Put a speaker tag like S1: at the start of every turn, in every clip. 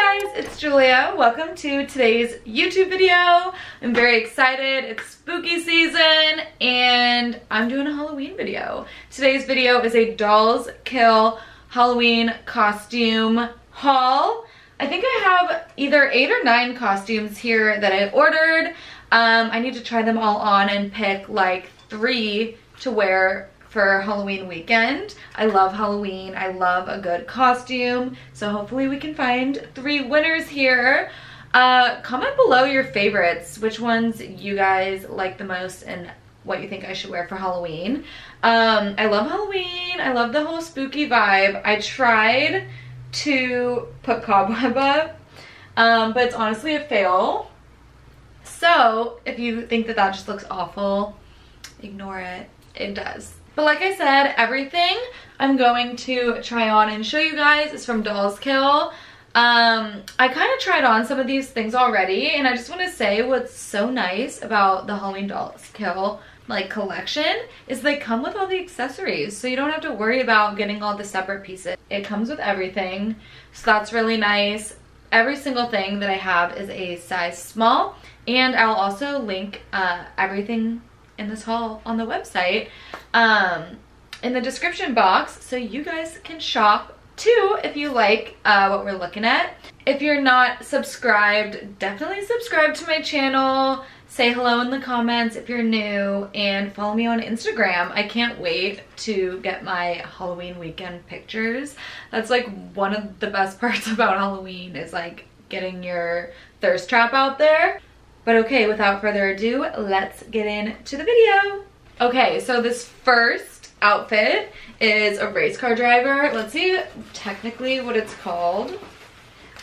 S1: guys, it's Julia. Welcome to today's YouTube video. I'm very excited. It's spooky season and I'm doing a Halloween video. Today's video is a Dolls Kill Halloween costume haul. I think I have either 8 or 9 costumes here that I ordered. I need to try them all on and pick like 3 to wear for Halloween weekend. I love Halloween. I love a good costume. So hopefully we can find 3 winners here. Comment below your favorites, which ones you guys like the most and what you think I should wear for Halloween. I love Halloween. I love the whole spooky vibe. I tried to put cobweb up, but it's honestly a fail. So if you think that that just looks awful, ignore it. It does. But like I said, everything I'm going to try on and show you guys is from Dolls Kill. I kind of tried on some of these things already, and I just want to say what's so nice about the Halloween Dolls Kill like collection is they come with all the accessories, so you don't have to worry about getting all the separate pieces. It comes with everything, so that's really nice. Every single thing that I have is a size small, and I'll also link everything in this haul on the website in the description box, so you guys can shop too if you like what we're looking at. If you're not subscribed, definitely subscribe to my channel. Say hello in the comments if you're new, and follow me on Instagram. I can't wait to get my Halloween weekend pictures. That's like one of the best parts about Halloween, is like getting your thirst trap out there. But okay, without further ado, let's get into the video. Okay, so this first outfit is a race car driver. Let's see technically what it's called.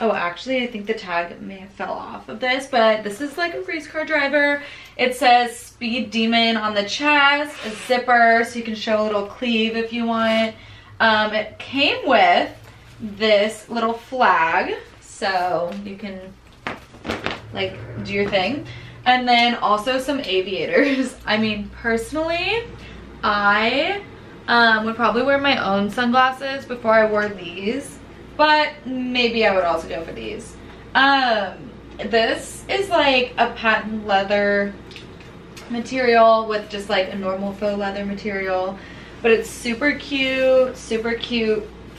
S1: Oh, actually, I think the tag may have fell off of this, but this is like a race car driver. It says Speed Demon on the chest, a zipper, so you can show a little cleave if you want. It came with this little flag, so you can like do your thing, and then also some aviators. I mean, personally, I would probably wear my own sunglasses before I wore these, but maybe I would also go for these. This is like a patent leather material with just like a normal faux leather material, but it's super cute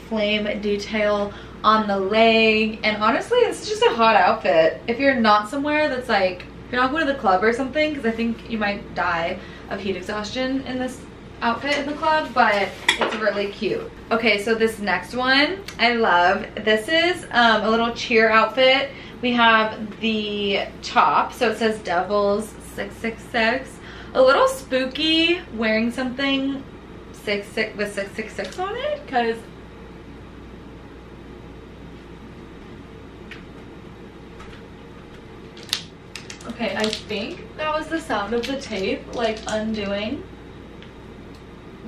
S1: flame detail on the leg, and honestly it's just a hot outfit if you're not somewhere that's like, if you're not going to the club or something, because I think you might die of heat exhaustion in this outfit in the club, but it's really cute. Okay, so this next one I love. This is a little cheer outfit. We have the top, so it says Devils 666. A little spooky wearing something 66 with 666 on it, because okay, I think that was the sound of the tape like undoing.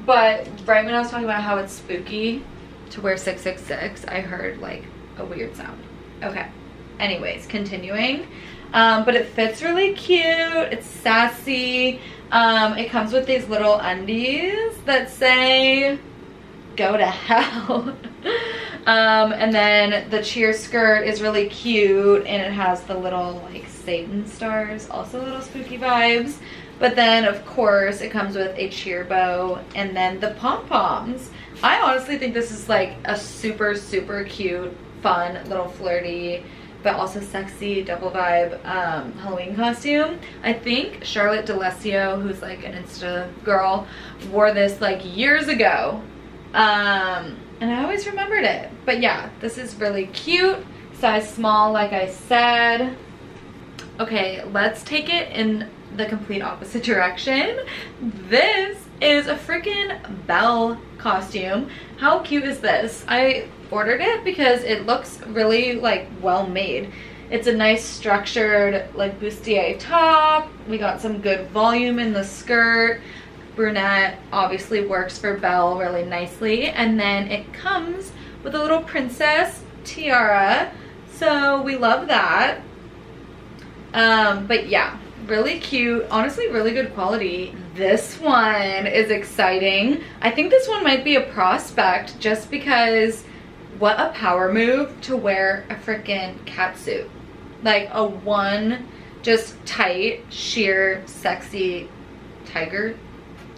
S1: But right when I was talking about how it's spooky to wear 666, I heard like a weird sound. Okay, anyways, continuing. But it fits really cute. It's sassy. It comes with these little undies that say "Go to hell." And then the cheer skirt is really cute, and it has the little like Satan stars, also little spooky vibes. But then of course it comes with a cheer bow and then the pom-poms. I honestly think this is like a super cute, fun, little flirty, but also sexy double vibe Halloween costume. I think Charlotte D'Alessio, who's like an Insta girl, wore this like years ago. And I always remembered it. But yeah, this is really cute. Size small, like I said. Okay, let's take it in the complete opposite direction. This is a freaking Belle costume. How cute is this? I ordered it because it looks really like well made. It's a nice structured like bustier top. We got some good volume in the skirt. Brunette obviously works for Belle really nicely, and then it comes with a little princess tiara, so we love that. But yeah, really cute, honestly really good quality. This one is exciting. I think this one might be a prospect just because what a power move to wear a freaking catsuit. Like a one just tight, sheer, sexy tiger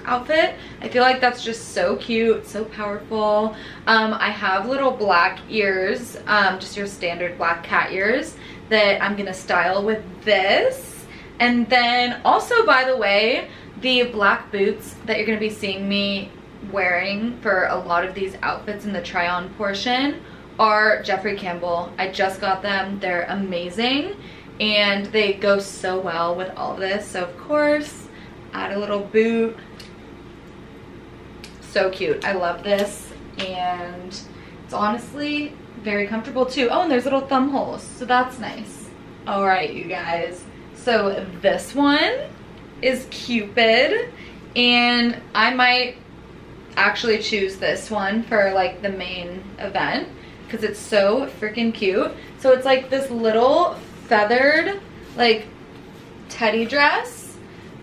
S1: outfit. I feel like that's just so cute, so powerful. I have little black ears, just your standard black cat ears that I'm gonna style with this. And then also, by the way, the black boots that you're gonna be seeing me wearing for a lot of these outfits in the try on portion are Jeffrey Campbell. I just got them. They're amazing and they go so well with all of this. So of course, add a little boot. So cute. I love this, and it's honestly very comfortable too. Oh, and there's little thumb holes, so that's nice. All right, you guys. So this one is Cupid, and I might actually choose this one for like the main event because it's so freaking cute. So it's like this little feathered like teddy dress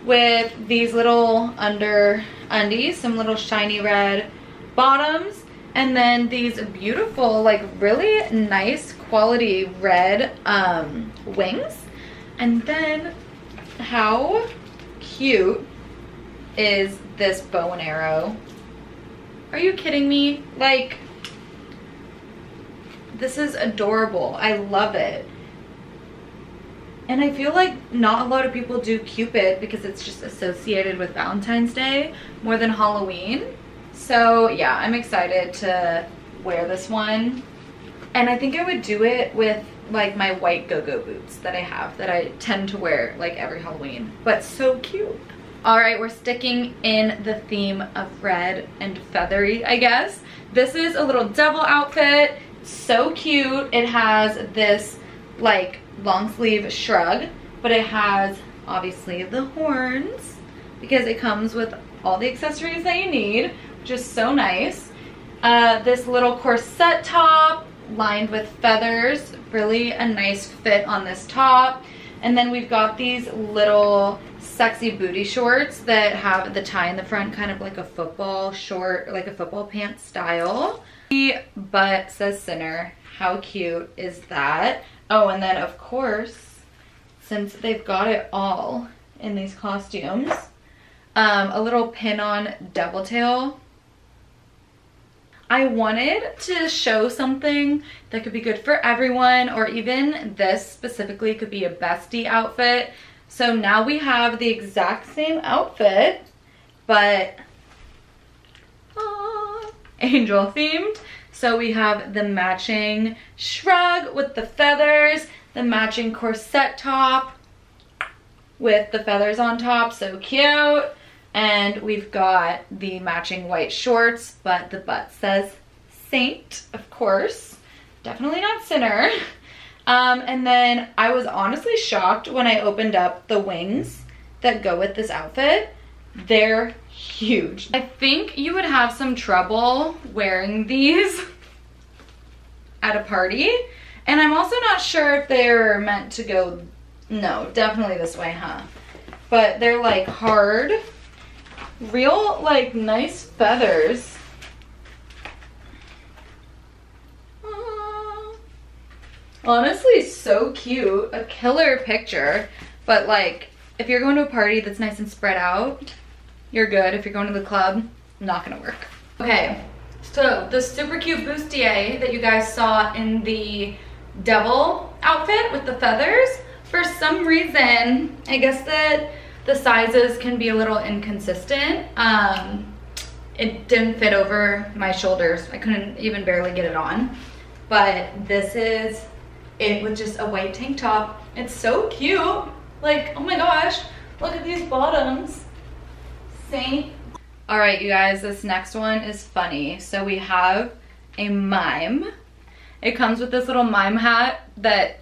S1: with these little undies, some little shiny red bottoms, and then these beautiful, like really nice quality red wings. And then how cute is this bow and arrow? Are you kidding me? Like, this is adorable. I love it. And I feel like not a lot of people do Cupid because it's just associated with Valentine's Day more than Halloween. So yeah, I'm excited to wear this one. And I think I would do it with like my white go-go boots that I have, that I tend to wear like every Halloween. But so cute. All right, we're sticking in the theme of red and feathery, I guess. This is a little devil outfit. So cute. It has this like long sleeve shrug, but it has obviously the horns because it comes with all the accessories that you need, which is so nice. This little corset top lined with feathers, really a nice fit on this top. And then we've got these little sexy booty shorts that have the tie in the front, kind of like a football short, like a football pant style. The butt says Sinner. How cute is that? Oh, and then of course, since they've got it all in these costumes, a little pin-on devil tail. I wanted to show something that could be good for everyone, or even this specifically could be a bestie outfit. So now we have the exact same outfit, but angel themed. So we have the matching shrug with the feathers, the matching corset top with the feathers on top, so cute. And we've got the matching white shorts, but the butt says Saint, of course. Definitely not Sinner. And then I was honestly shocked when I opened up the wings that go with this outfit. They're huge. I think you would have some trouble wearing these at a party. And I'm also not sure if they're meant to go, no, definitely this way, huh? But they're like hard, real like nice feathers. Honestly, so cute. A killer picture. But like, if you're going to a party that's nice and spread out, you're good. If you're going to the club, not gonna work. Okay, so the super cute bustier that you guys saw in the devil outfit with the feathers, for some reason, I guess that the sizes can be a little inconsistent. It didn't fit over my shoulders. I couldn't even barely get it on. But this is it with just a white tank top. It's so cute. Like, oh my gosh, look at these bottoms. See? All right, you guys, this next one is funny. So we have a mime. It comes with this little mime hat that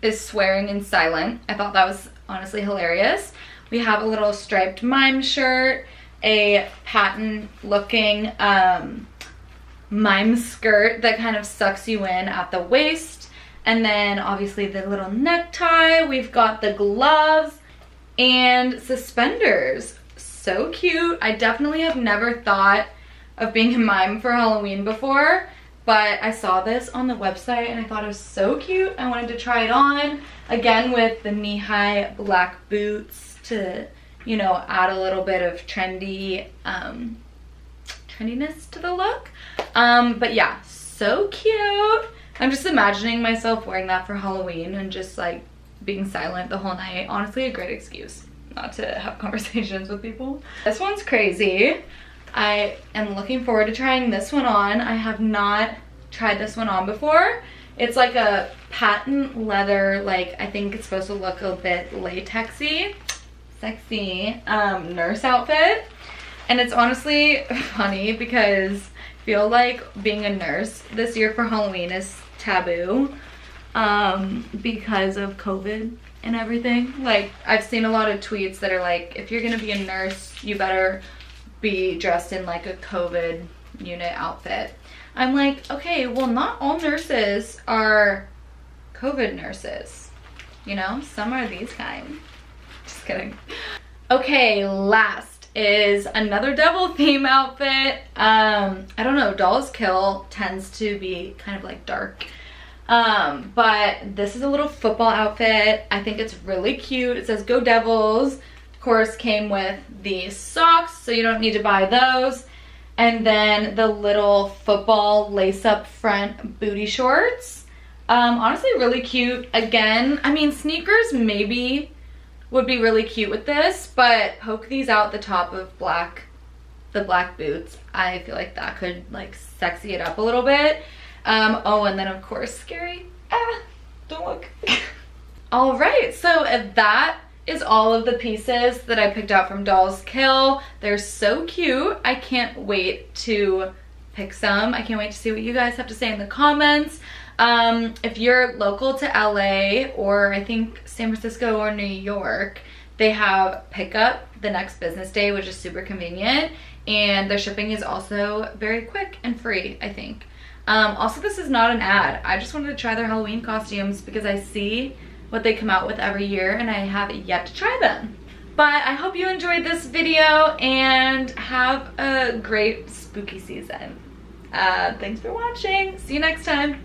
S1: is swearing and silent. I thought that was honestly hilarious. We have a little striped mime shirt, a patent looking mime skirt that kind of sucks you in at the waist. And then obviously the little necktie. We've got the gloves and suspenders. So cute. I definitely have never thought of being a mime for Halloween before, but but I saw this on the website and I thought it was so cute. I wanted to try it on, again with the knee-high black boots to, you know, add a little bit of trendiness to the look. But yeah, so cute. I'm just imagining myself wearing that for Halloween and just like being silent the whole night. Honestly, a great excuse not to have conversations with people. This one's crazy. I am looking forward to trying this one on. I have not tried this one on before. It's like a patent leather, like I think it's supposed to look a bit latexy, sexy nurse outfit. And it's honestly funny because I feel like being a nurse this year for Halloween is taboo because of COVID and everything. Like I've seen a lot of tweets that are like, if you're gonna be a nurse, you better be dressed in like a COVID unit outfit. I'm like, okay, well not all nurses are COVID nurses, you know, some are these kind. Just kidding. Okay, last is another devil theme outfit. I don't know, Dolls Kill tends to be kind of like dark, but this is a little football outfit. I think it's really cute. It says Go Devils. Of course, came with the socks, so you don't need to buy those. And then the little football lace-up front booty shorts. Honestly, really cute. Again, I mean, sneakers maybe would be really cute with this, but poke these out the top of the black boots. I feel like that could like sexy it up a little bit. Oh, and then of course, scary. Don't look. All right, so that is all of the pieces that I picked out from Dolls Kill. They're so cute. I can't wait to pick some. I can't wait to see what you guys have to say in the comments. If you're local to LA or I think San Francisco or New York, they have pickup the next business day, which is super convenient, and their shipping is also very quick and free, I think. Also, this is not an ad. I just wanted to try their Halloween costumes because I see what they come out with every year and I have yet to try them. But I hope you enjoyed this video and have a great spooky season. Thanks for watching. See you next time.